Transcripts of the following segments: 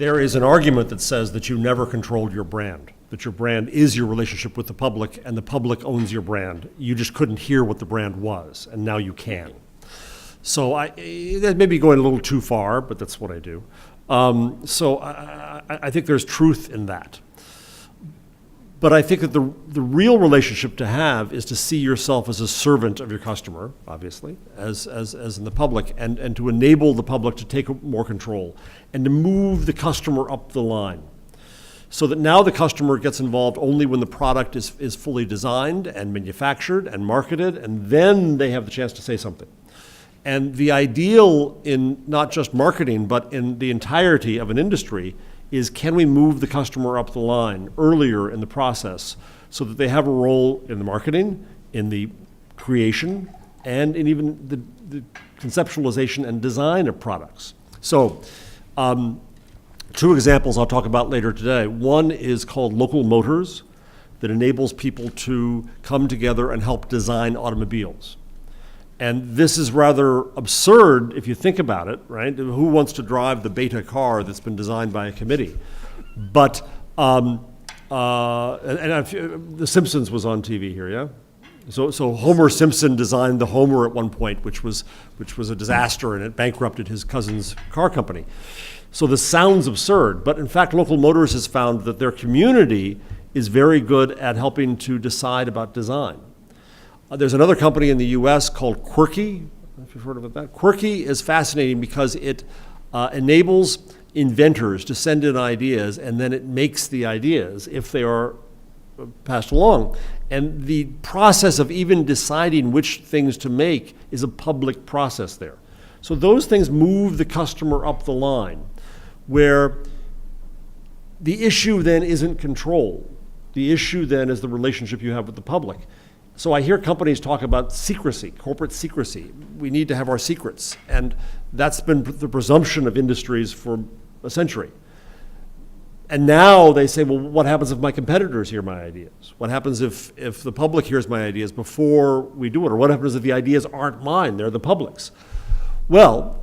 There is an argument that says that you never controlled your brand, that your brand is your relationship with the public, and the public owns your brand. You just couldn't hear what the brand was, and now you can. So that may be going a little too far, but that's what I do. So I think there's truth in that. But I think that the real relationship to have is to see yourself as a servant of your customer, obviously, as in the public, and to enable the public to take more control and to move the customer up the line. So that now the customer gets involved only when the product is fully designed and manufactured and marketed, and then they have the chance to say something. And the ideal in not just marketing, but in the entirety of an industry is, can we move the customer up the line earlier in the process so that they have a role in the marketing, in the creation, and in even the conceptualization and design of products. So two examples I'll talk about later today. One is called Local Motors, that enables people to come together and help design automobiles. And this is rather absurd if you think about it, right? Who wants to drive the beta car that's been designed by a committee? But, The Simpsons was on TV here, yeah? So Homer Simpson designed the Homer at one point, which was a disaster, and it bankrupted his cousin's car company. So this sounds absurd, but in fact, Local Motors has found that their community is very good at helping to decide about design. There's another company in the US called Quirky. I don't know if you've heard of that. Quirky is fascinating because it enables inventors to send in ideas, and then it makes the ideas if they are passed along. And the process of even deciding which things to make is a public process there. So those things move the customer up the line, where the issue then isn't control. The issue then is the relationship you have with the public. So I hear companies talk about secrecy, corporate secrecy. We need to have our secrets. And that's been the presumption of industries for a century. And now they say, well, what happens if my competitors hear my ideas? What happens if the public hears my ideas before we do it? Or what happens if the ideas aren't mine, they're the public's? Well,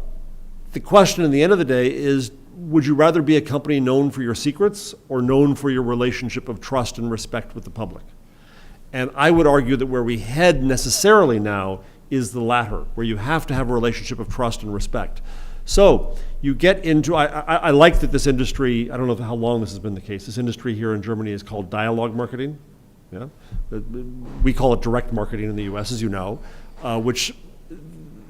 the question at the end of the day is, would you rather be a company known for your secrets or known for your relationship of trust and respect with the public? And I would argue that where we head necessarily now is the latter, where you have to have a relationship of trust and respect. So you get into, I like that this industry, I don't know how long this has been the case, this industry here in Germany is called dialogue marketing. Yeah? We call it direct marketing in the US, as you know, which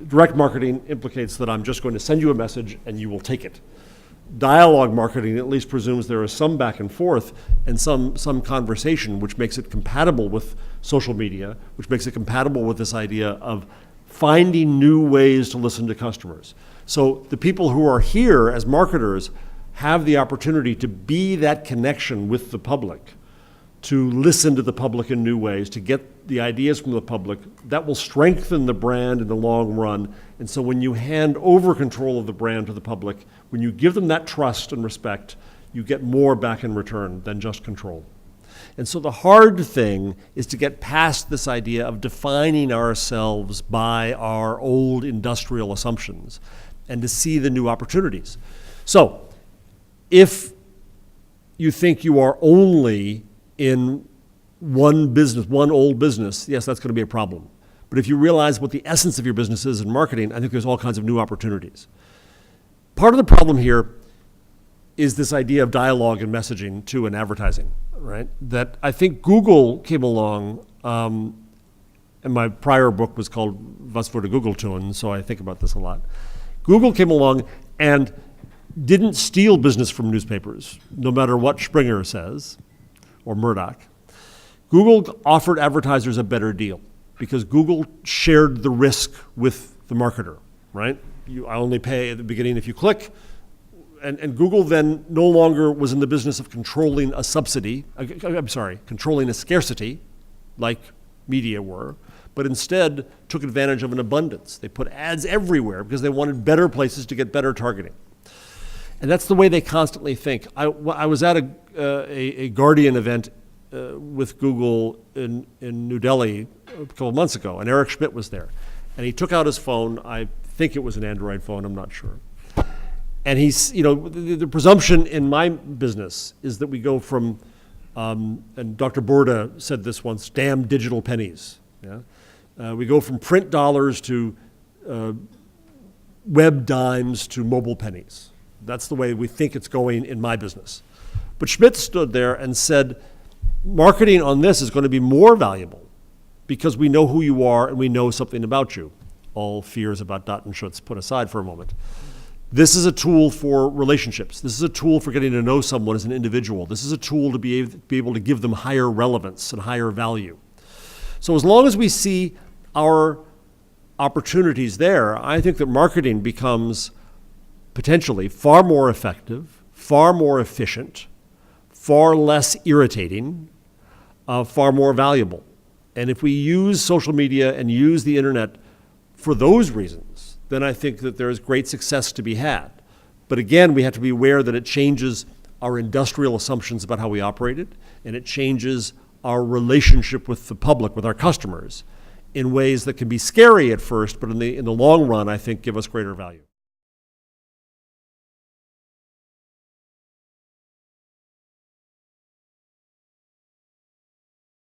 direct marketing implicates that I'm just going to send you a message and you will take it. Dialogue marketing at least presumes there is some back and forth and some conversation, which makes it compatible with social media, which makes it compatible with this idea of finding new ways to listen to customers. So the people who are here as marketers have the opportunity to be that connection with the public, to listen to the public in new ways, to get the ideas from the public. That will strengthen the brand in the long run. And so when you hand over control of the brand to the public, when you give them that trust and respect, you get more back in return than just control. And so the hard thing is to get past this idea of defining ourselves by our old industrial assumptions and to see the new opportunities. So if you think you are only in one business, one old business, yes, that's going to be a problem. But if you realize what the essence of your business is in marketing, I think there's all kinds of new opportunities. Part of the problem here is this idea of dialogue and messaging too in advertising, right? That I think Google came along, and my prior book was called Was wurde Google tun, so I think about this a lot. Google came along and didn't steal business from newspapers, no matter what Springer says, or Murdoch. Google offered advertisers a better deal because Google shared the risk with the marketer, right? I only pay at the beginning if you click. And Google then no longer was in the business of controlling a subsidy, controlling a scarcity, like media were, but instead took advantage of an abundance. They put ads everywhere because they wanted better places to get better targeting. And that's the way they constantly think. I was at a Guardian event with Google in New Delhi a couple of months ago, and Eric Schmidt was there. And he took out his phone. I think it was an Android phone, I'm not sure. And the presumption in my business is that we go from, and Dr. Borda said this once, damn digital pennies. Yeah? We go from print dollars to web dimes to mobile pennies. That's the way we think it's going in my business. But Schmidt stood there and said, marketing on this is going to be more valuable because we know who you are and we know something about you. All fears about Datenschutz put aside for a moment. This is a tool for relationships. This is a tool for getting to know someone as an individual. This is a tool to be able to give them higher relevance and higher value. So as long as we see our opportunities there, I think that marketing becomes potentially far more effective, far more efficient, far less irritating, far more valuable. And if we use social media and use the internet for those reasons, then I think that there is great success to be had. But again, we have to be aware that it changes our industrial assumptions about how we operate it, and it changes our relationship with the public, with our customers, in ways that can be scary at first, but in the long run, I think give us greater value.